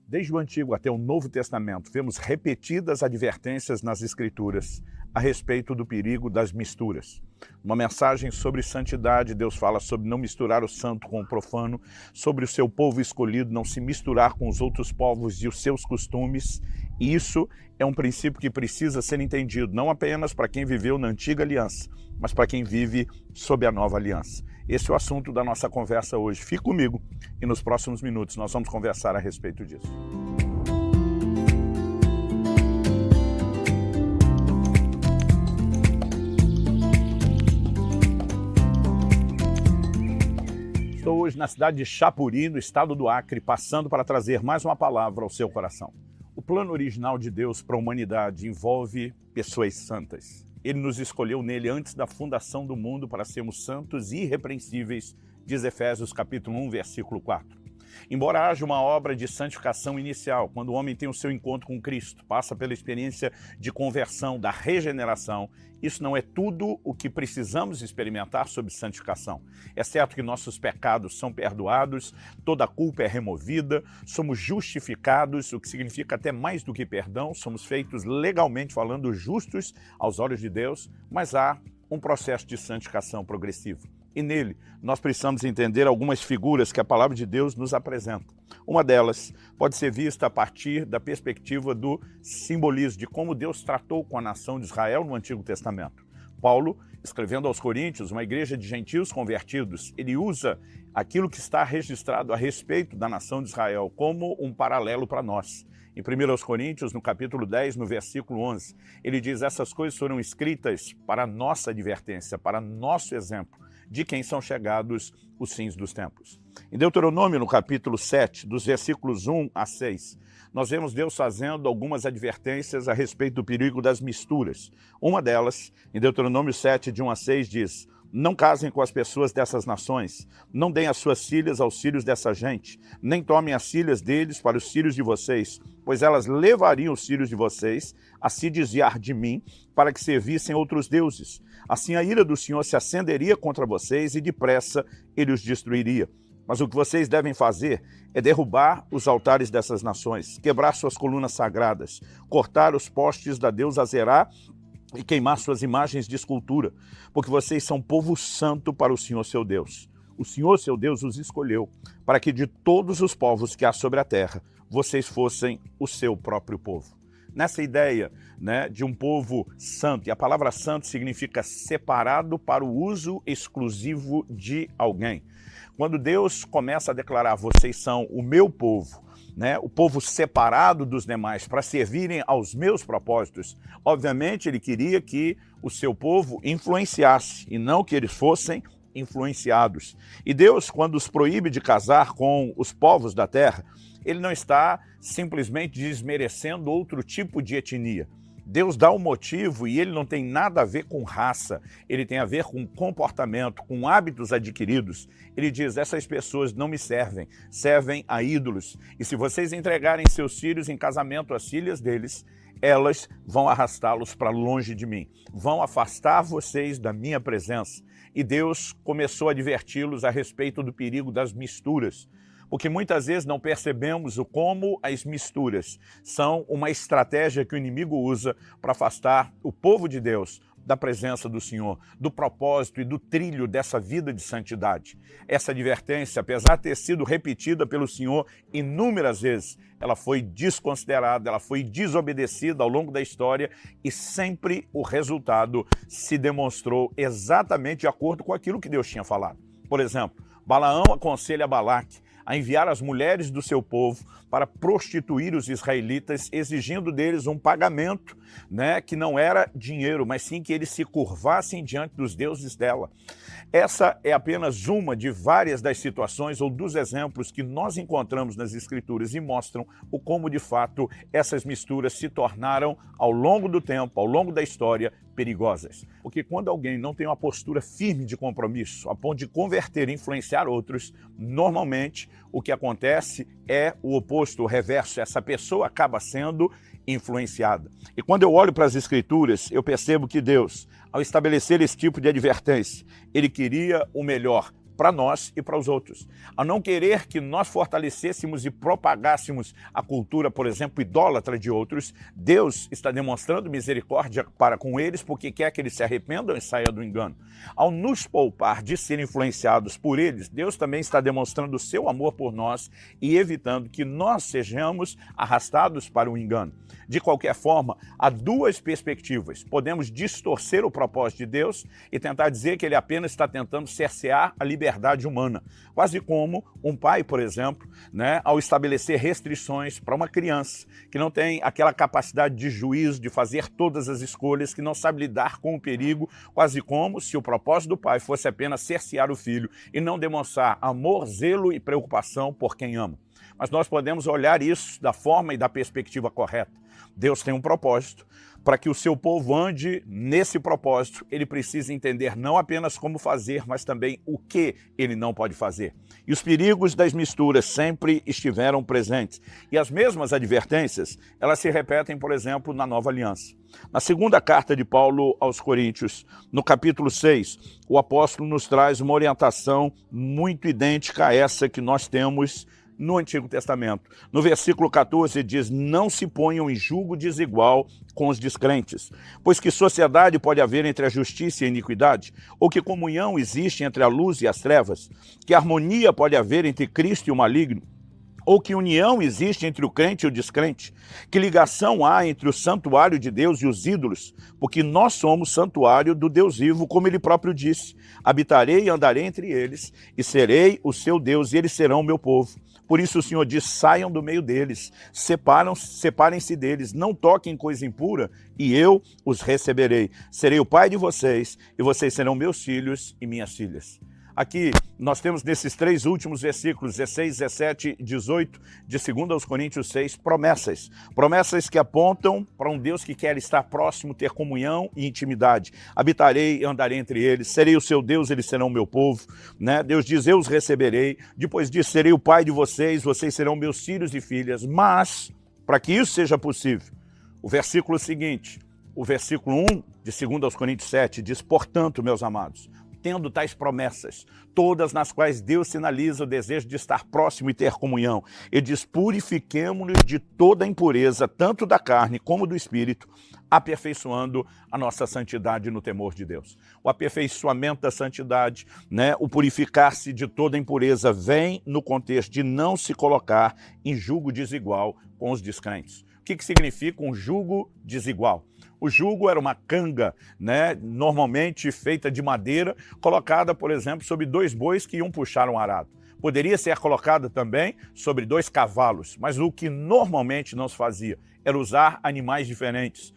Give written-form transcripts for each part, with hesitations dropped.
Desde o Antigo até o Novo Testamento, vemos repetidas advertências nas Escrituras a respeito do perigo das misturas. Uma mensagem sobre santidade, Deus fala sobre não misturar o santo com o profano, sobre o seu povo escolhido não se misturar com os outros povos e os seus costumes. E isso é um princípio que precisa ser entendido, não apenas para quem viveu na antiga aliança, mas para quem vive sob a nova aliança. Esse é o assunto da nossa conversa hoje. Fique comigo e nos próximos minutos nós vamos conversar a respeito disso. Estou hoje na cidade de Chapuri, no estado do Acre, passando para trazer mais uma palavra ao seu coração. O plano original de Deus para a humanidade envolve pessoas santas. Ele nos escolheu nele antes da fundação do mundo para sermos santos e irrepreensíveis, diz Efésios capítulo 1, versículo 4. Embora haja uma obra de santificação inicial, quando o homem tem o seu encontro com Cristo, passa pela experiência de conversão, da regeneração, isso não é tudo o que precisamos experimentar sobre santificação. É certo que nossos pecados são perdoados, toda a culpa é removida, somos justificados, o que significa até mais do que perdão, somos feitos legalmente falando justos aos olhos de Deus, mas há um processo de santificação progressivo. E nele, nós precisamos entender algumas figuras que a palavra de Deus nos apresenta. Uma delas pode ser vista a partir da perspectiva do simbolismo, de como Deus tratou com a nação de Israel no Antigo Testamento. Paulo, escrevendo aos Coríntios, uma igreja de gentios convertidos, ele usa aquilo que está registrado a respeito da nação de Israel como um paralelo para nós. Em 1 Coríntios, no capítulo 10, no versículo 11, ele diz: essas coisas foram escritas para nossa advertência, para nosso exemplo, de quem são chegados os fins dos tempos. Em Deuteronômio, no capítulo 7, dos versículos 1 a 6, nós vemos Deus fazendo algumas advertências a respeito do perigo das misturas. Uma delas, em Deuteronômio 7, de 1 a 6, diz: não casem com as pessoas dessas nações, não deem as suas filhas aos filhos dessa gente, nem tomem as filhas deles para os filhos de vocês, pois elas levariam os filhos de vocês a se desviar de mim, para que servissem outros deuses. Assim a ira do Senhor se acenderia contra vocês e depressa ele os destruiria. Mas o que vocês devem fazer é derrubar os altares dessas nações, quebrar suas colunas sagradas, cortar os postes da deusa Azerá e queimar suas imagens de escultura, porque vocês são povo santo para o Senhor seu Deus. O Senhor seu Deus os escolheu para que de todos os povos que há sobre a terra, vocês fossem o seu próprio povo. Nessa ideia, de um povo santo, e a palavra santo significa separado para o uso exclusivo de alguém. Quando Deus começa a declarar: vocês são o meu povo, o povo separado dos demais para servirem aos meus propósitos, obviamente ele queria que o seu povo influenciasse e não que eles fossem influenciados. E Deus, quando os proíbe de casar com os povos da terra, ele não está simplesmente desmerecendo outro tipo de etnia. Deus dá um motivo e ele não tem nada a ver com raça, ele tem a ver com comportamento, com hábitos adquiridos. Ele diz: essas pessoas não me servem, servem a ídolos. E se vocês entregarem seus filhos em casamento às filhas deles, elas vão arrastá-los para longe de mim, vão afastar vocês da minha presença. E Deus começou a adverti-los a respeito do perigo das misturas. Porque muitas vezes não percebemos como as misturas são uma estratégia que o inimigo usa para afastar o povo de Deus da presença do Senhor, do propósito e do trilho dessa vida de santidade. Essa advertência, apesar de ter sido repetida pelo Senhor inúmeras vezes, ela foi desconsiderada, ela foi desobedecida ao longo da história e sempre o resultado se demonstrou exatamente de acordo com aquilo que Deus tinha falado. Por exemplo, Balaão aconselha Balaque a enviar as mulheres do seu povo para prostituir os israelitas, exigindo deles um pagamento, que não era dinheiro, mas sim que eles se curvassem diante dos deuses dela. Essa é apenas uma de várias das situações ou dos exemplos que nós encontramos nas Escrituras e mostram o como, de fato, essas misturas se tornaram, ao longo do tempo, ao longo da história, perigosas. Porque quando alguém não tem uma postura firme de compromisso, a ponto de converter e influenciar outros, normalmente o que acontece é o oposto, o reverso. Essa pessoa acaba sendo influenciada. E quando eu olho para as Escrituras, eu percebo que Deus, ao estabelecer esse tipo de advertência, ele queria o melhor para nós e para os outros. Ao não querer que nós fortalecêssemos e propagássemos a cultura, por exemplo, idólatra de outros, Deus está demonstrando misericórdia para com eles porque quer que eles se arrependam e saiam do engano. Ao nos poupar de ser influenciados por eles, Deus também está demonstrando o seu amor por nós e evitando que nós sejamos arrastados para o engano. De qualquer forma, há duas perspectivas. Podemos distorcer o propósito de Deus e tentar dizer que ele apenas está tentando cercear a liberdade humana. Quase como um pai, por exemplo, ao estabelecer restrições para uma criança que não tem aquela capacidade de juízo, de fazer todas as escolhas, que não sabe lidar com o perigo, quase como se o propósito do pai fosse apenas cercear o filho e não demonstrar amor, zelo e preocupação por quem ama. Mas nós podemos olhar isso da forma e da perspectiva correta. Deus tem um propósito. Para que o seu povo ande nesse propósito, ele precisa entender não apenas como fazer, mas também o que ele não pode fazer. E os perigos das misturas sempre estiveram presentes. E as mesmas advertências, elas se repetem, por exemplo, na Nova Aliança. Na segunda carta de Paulo aos Coríntios, no capítulo 6, o apóstolo nos traz uma orientação muito idêntica a essa que nós temos no Antigo Testamento. No versículo 14 diz: não se ponham em julgo desigual com os descrentes, pois que sociedade pode haver entre a justiça e a iniquidade? Ou que comunhão existe entre a luz e as trevas? Que harmonia pode haver entre Cristo e o maligno? Ou que união existe entre o crente e o descrente? Que ligação há entre o santuário de Deus e os ídolos? Porque nós somos santuário do Deus vivo, como ele próprio disse: habitarei e andarei entre eles, e serei o seu Deus, e eles serão o meu povo. Por isso o Senhor diz: saiam do meio deles, separem-se deles, não toquem coisa impura, e eu os receberei. Serei o pai de vocês, e vocês serão meus filhos e minhas filhas. Aqui nós temos nesses três últimos versículos, 16, 17 e 18, de 2 aos Coríntios 6, promessas. Promessas que apontam para um Deus que quer estar próximo, ter comunhão e intimidade. Habitarei e andarei entre eles, serei o seu Deus, eles serão o meu povo. Deus diz: eu os receberei. Depois diz: serei o pai de vocês, vocês serão meus filhos e filhas. Mas, para que isso seja possível, o versículo seguinte, o versículo 1 de 2 aos Coríntios 7, diz: portanto, meus amados, tendo tais promessas, todas nas quais Deus sinaliza o desejo de estar próximo e ter comunhão, ele diz: purifiquemo-nos de toda impureza, tanto da carne como do espírito, aperfeiçoando a nossa santidade no temor de Deus. O aperfeiçoamento da santidade, o purificar-se de toda impureza, vem no contexto de não se colocar em julgo desigual com os descrentes. O que significa um julgo desigual? O jugo era uma canga, normalmente feita de madeira, colocada, por exemplo, sobre dois bois que iam puxar um arado. Poderia ser colocada também sobre dois cavalos, mas o que normalmente não se fazia era usar animais diferentes,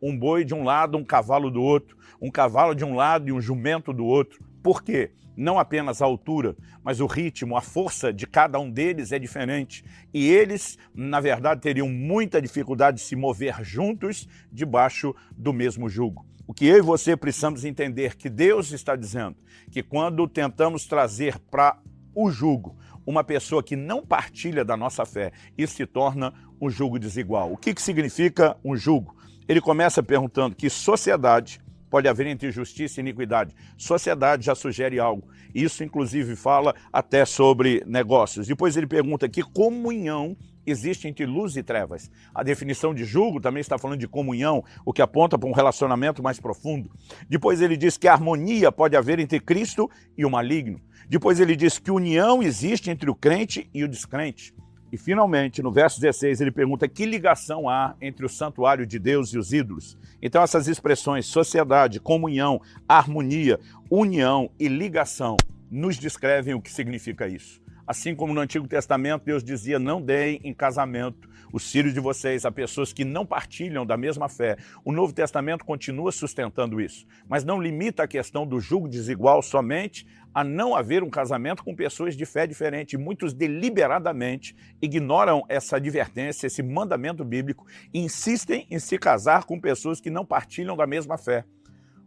um boi de um lado, um cavalo do outro, um cavalo de um lado e um jumento do outro. Por quê? Não apenas a altura, mas o ritmo, a força de cada um deles é diferente. E eles, na verdade, teriam muita dificuldade de se mover juntos debaixo do mesmo jugo. O que eu e você precisamos entender que Deus está dizendo que quando tentamos trazer para o jugo uma pessoa que não partilha da nossa fé, isso se torna um jugo desigual. O que significa um jugo? Ele começa perguntando que sociedade pode haver entre justiça e iniquidade. Sociedade já sugere algo. Isso, inclusive, fala até sobre negócios. Depois ele pergunta que comunhão existe entre luz e trevas. A definição de jugo também está falando de comunhão, o que aponta para um relacionamento mais profundo. Depois ele diz que harmonia pode haver entre Cristo e o maligno. Depois ele diz que união existe entre o crente e o descrente. E, finalmente, no verso 16, ele pergunta que ligação há entre o santuário de Deus e os ídolos. Então, essas expressões, sociedade, comunhão, harmonia, união e ligação, nos descrevem o que significa isso. Assim como no Antigo Testamento, Deus dizia: não deem em casamento os filhos de vocês a pessoas que não partilham da mesma fé. O Novo Testamento continua sustentando isso, mas não limita a questão do jugo desigual somente a não haver um casamento com pessoas de fé diferente. Muitos deliberadamente ignoram essa advertência, esse mandamento bíblico, e insistem em se casar com pessoas que não partilham da mesma fé.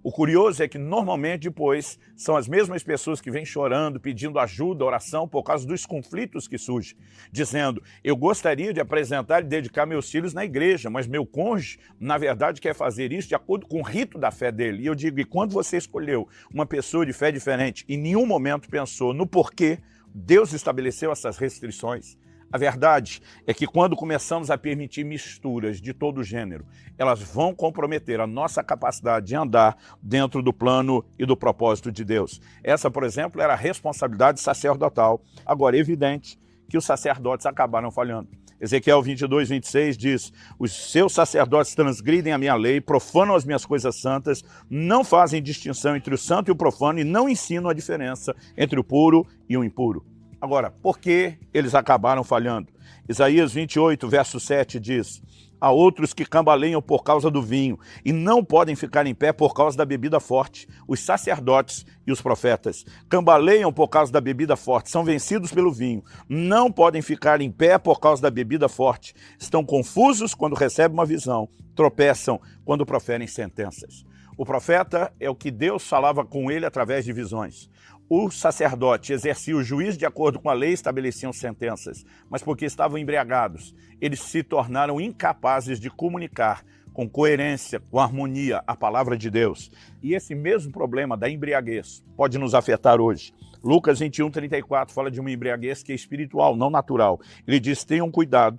O curioso é que normalmente depois são as mesmas pessoas que vêm chorando, pedindo ajuda, oração por causa dos conflitos que surgem, dizendo: eu gostaria de apresentar e dedicar meus filhos na igreja, mas meu cônjuge, na verdade, quer fazer isso de acordo com o rito da fé dele. E eu digo, e quando você escolheu uma pessoa de fé diferente, em nenhum momento pensou no porquê Deus estabeleceu essas restrições? A verdade é que quando começamos a permitir misturas de todo gênero, elas vão comprometer a nossa capacidade de andar dentro do plano e do propósito de Deus. Essa, por exemplo, era a responsabilidade sacerdotal. Agora, é evidente que os sacerdotes acabaram falhando. Ezequiel 22, 26 diz: os seus sacerdotes transgridem a minha lei, profanam as minhas coisas santas, não fazem distinção entre o santo e o profano e não ensinam a diferença entre o puro e o impuro. Agora, por que eles acabaram falhando? Isaías 28, verso 7 diz: há outros que cambaleiam por causa do vinho e não podem ficar em pé por causa da bebida forte. Os sacerdotes e os profetas cambaleiam por causa da bebida forte, são vencidos pelo vinho, não podem ficar em pé por causa da bebida forte, estão confusos quando recebem uma visão, tropeçam quando proferem sentenças. O profeta é o que Deus falava com ele através de visões. O sacerdote exercia o juízo de acordo com a lei e estabeleciam sentenças, mas porque estavam embriagados, eles se tornaram incapazes de comunicar com coerência, com harmonia, a palavra de Deus. E esse mesmo problema da embriaguez pode nos afetar hoje. Lucas 21, 34 fala de uma embriaguez que é espiritual, não natural. Ele diz: tenham cuidado.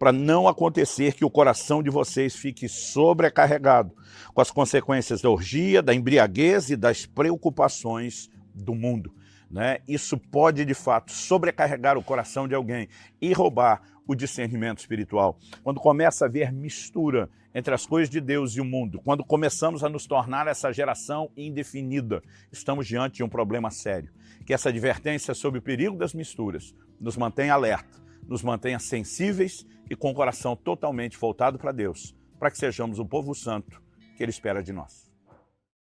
Para não acontecer que o coração de vocês fique sobrecarregado com as consequências da orgia, da embriaguez e das preocupações do mundo, né? Isso pode, de fato, sobrecarregar o coração de alguém e roubar o discernimento espiritual. Quando começa a haver mistura entre as coisas de Deus e o mundo, quando começamos a nos tornar essa geração indefinida, estamos diante de um problema sério. Que essa advertência sobre o perigo das misturas nos mantenha alerta, nos mantenha sensíveis e com o coração totalmente voltado para Deus, para que sejamos o povo santo que Ele espera de nós.